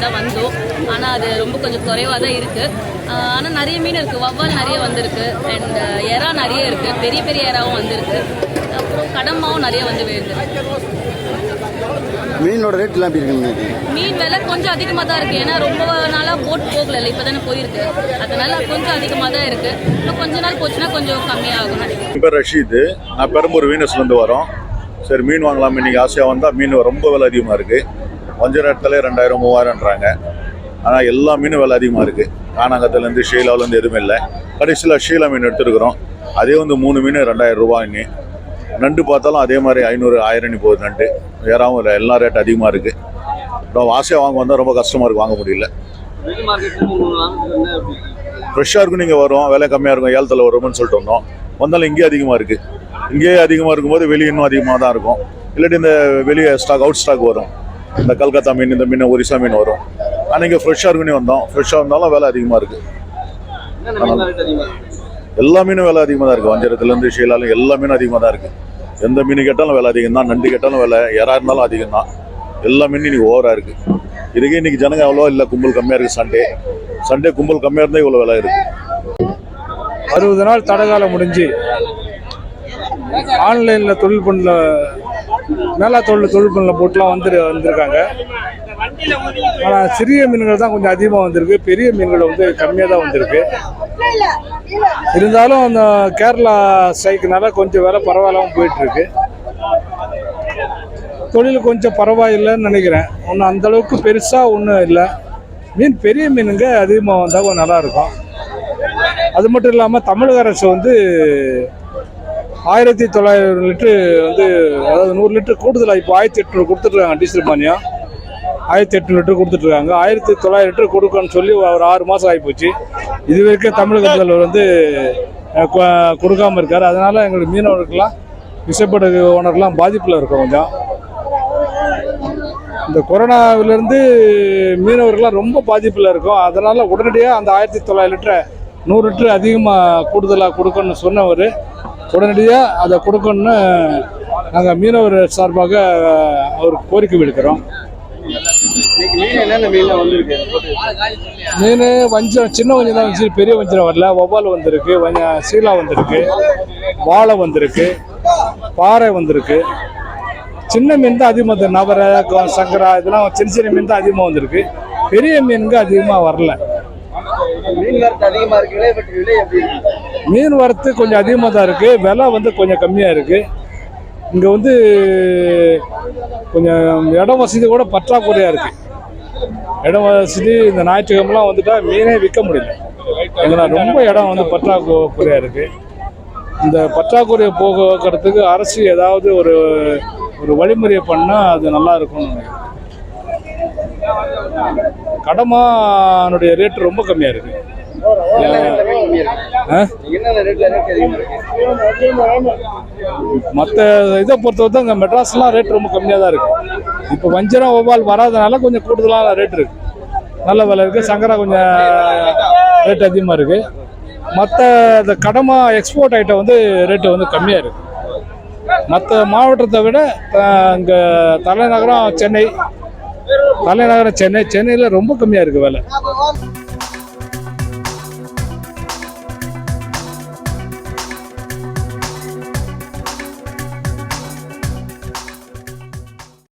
தான் வந்தோம். ஆனால் அது ரொம்ப கொஞ்சம் குறைவாக தான் இருக்குது. ஆனால் நிறைய மீன் இருக்குது. வவ்வால் நிறைய வந்திருக்கு. அண்ட் எறா நிறைய இருக்குது. பெரிய பெரிய எறாவும் வந்திருக்கு. அப்புறம் கடம்பாவும் நிறைய வந்து விழுந்துருக்கு. மீனோட ரேட் எல்லாம் இருக்குங்க. மீன் விலை கொஞ்சம் அதிகமாக தான் இருக்குது. ஏன்னா ரொம்ப நாளாக போட் போகல, இப்போ தானே போயிருக்கு. அதனால கொஞ்சம் அதிகமாக தான் இருக்குது. இன்னும் கொஞ்ச நாள் போச்சுன்னா கொஞ்சம் கம்மியாகும் நினைக்கிறேன். என் பேர் ரஷீது. நான் பெரம்பூர் வீனஸ்லேருந்து வரோம். சரி, மீன் வாங்கலாம் இன்னைக்கு ஆசையாக வந்தால் மீன் ரொம்ப விலை அதிகமாக இருக்குது. வஞ்சர இடத்துல 2000 3000ன்றாங்க. ஆனால் எல்லா மீனும் விலை அதிகமாக இருக்குது. காணாங்கத்துலேருந்து ஷீலாவிலேருந்து எதுவுமே இல்லை. கடைசியில் ஷீலா மீன் எடுத்துருக்குறோம். அதே வந்து 3 மீன் 2000 ரூபாய். இன்னி நண்டு பார்த்தாலும் அதே மாதிரி 500 1000 போகுது நண்டு. வேறாவும் இல்லை, எல்லா ரேட் அதிகமாக இருக்குது. ரொம்ப ஆசையாக வாங்க வந்தால் ரொம்ப கஷ்டமாக இருக்குது, வாங்க முடியல. ஃப்ரெஷ்ஷாக இருக்கும். நீங்கள் வரும், விலை கம்மியாக இருக்கும், ஏலத்தில் வரும்னு சொல்லிட்டு வந்தோம். வந்தாலும் இங்கேயே அதிகமாக இருக்குது. இங்கேயே அதிகமாக இருக்கும்போது வெளியே இன்னும் அதிகமாக தான் இருக்கும். இல்லாட்டி இந்த வெளியே ஸ்டாக் அவுட் ஸ்டாக் வரும். இந்த கல்கத்தா மீன், இந்த மீன், ஒரிசா மீன் வரும். ஆனால் இங்கே ஃப்ரெஷ்ஷாக இருக்குன்னு வந்தோம். ஃப்ரெஷ்ஷாக இருந்தாலும் விலை அதிகமாக இருக்குது. எல்லா மீனும் விலை அதிகமாக தான் இருக்குது. வஞ்சரத்துலேருந்து ஷீலாலும் எல்லா மீனும் அதிகமாக தான் இருக்குது. எந்த மீன் கேட்டாலும் விலை அதிகம் தான். நண்டு கேட்டாலும் விலை, எறா இருந்தாலும் அதிகம் தான். எல்லா மீனும் இன்றைக்கி ஓவராக இருக்குது. இதுக்கே இன்றைக்கி ஜனங்க அவ்வளோ இல்லை, கும்பல் கம்மியாக இருக்குது. சண்டே கும்பல் கம்மியாக இருந்தால் இவ்வளோ விலை இருக்குது. 60 நாள் தடகாலம் முடிஞ்சு ஆன்லைனில் தொழில் பண்ணல, மேலா தொழில் பண்ணல போட்டுலாம் வந்திருக்காங்க. ஆனால் சிறிய மீன்கள் தான் கொஞ்சம் அதிகமாக வந்திருக்கு. பெரிய மீன்கள் வந்து கம்மியாக தான் வந்திருக்கு. இருந்தாலும் அந்த கேரளா ஸ்ட்ரைக்குனால கொஞ்சம் விலை பரவாயில்லாமல் போயிட்டுருக்கு. தொழில் கொஞ்சம் பரவாயில்லைன்னு நினைக்கிறேன். ஒன்றும் அந்தளவுக்கு பெருசாக ஒன்றும் இல்லை. மீன் பெரிய மீனுங்க அதிகமாக வந்தால் கொஞ்சம் நல்லாயிருக்கும். அது மட்டும் இல்லாமல் தமிழக அரசு வந்து 1900 லிட்ரு வந்து, அதாவது 100 லிட்டரு கூடுதலாக இப்போ 1800 கொடுத்துட்ருக்காங்க. டீசல் மானியம் 1800 லிட்டரு கொடுத்துட்ருக்காங்க. 1900 லிட்டரு கொடுக்கணும்னு சொல்லி ஒரு 6 மாதம் ஆகிப்போச்சு. இது வரைக்கும் தமிழக முதல்வர் வந்து கொடுக்காமல் இருக்கார். அதனால் எங்களுக்கு மீனவர்களுக்கெல்லாம், விசைப்படகு ஓனர்லாம் பாதிப்பில் இருக்கும். கொஞ்சம் இந்த கொரோனாவிலேருந்து மீனவர்கள்லாம் ரொம்ப பாதிப்பில் இருக்கும். அதனால் உடனடியாக அந்த 1900 லிட்டரை 100 லிட்டரு அதிகமாக கூடுதலாக கொடுக்கணும்னு சொன்னவர் உடனடியாக அதை கொடுக்கணுன்னு நாங்கள் மீனவர் சார்பாக அவருக்கு கோரிக்கை விடுக்கிறோம். மீன் வஞ்சரம், சின்ன வஞ்சரம் தான் வந்துச்சு, பெரிய வஞ்சரம் வரல. வவ்வால் வந்திருக்கு, சீலா வந்திருக்கு, வாழை வந்திருக்கு, பாறை வந்திருக்கு. சின்ன மீன் தான் அதிகமாக, நவரை, சங்கரா, இதெல்லாம் சின்ன மீன் தான் அதிகமாக வந்திருக்கு. பெரிய மீனுங்க அதிகமாக வரல. மீன் வரத்து கொஞ்சம் அதிகமாக தான் இருக்குது. விலை வந்து கொஞ்சம் கம்மியாக இருக்குது. இங்கே வந்து கொஞ்சம் இடம் வசதி கூட பற்றாக்குறையாக இருக்குது. இடம் வசதி இந்த ஞாயிற்றுக்கிழமெல்லாம் வந்துட்டால் மீனே விற்க முடியல. எங்கன்னா ரொம்ப இடம் வந்து பற்றாக்குறையாக இருக்குது. இந்த பற்றாக்குறையை போக்குறதுக்கு அரசு ஏதாவது ஒரு வழிமுறையை பண்ணால் அது நல்லா இருக்கும்னு நினைக்கிறேன். கடமானுடைய ரேட்டு ரொம்ப கம்மியாக இருக்குது. மற்ற இதை பொறுத்தவரை இங்கே மெட்ராஸ்லாம் ரேட் ரொம்ப கம்மியாக தான் இருக்குது. இப்போ வஞ்சரம் வவ்வால் வராதனால கொஞ்சம் கூடுதலான ரேட் இருக்குது. நல்ல விலை இருக்குது. சங்கரா கொஞ்சம் ரேட் அதிகமாக இருக்குது. மற்ற இந்த கடமா எக்ஸ்போர்ட் ஐட்டம் வந்து ரேட்டு வந்து கம்மியாக இருக்குது. மற்ற மாவட்டத்தை விட இங்கே தலைநகரம் சென்னையில் ரொம்ப கம்மியாக இருக்குது விலை.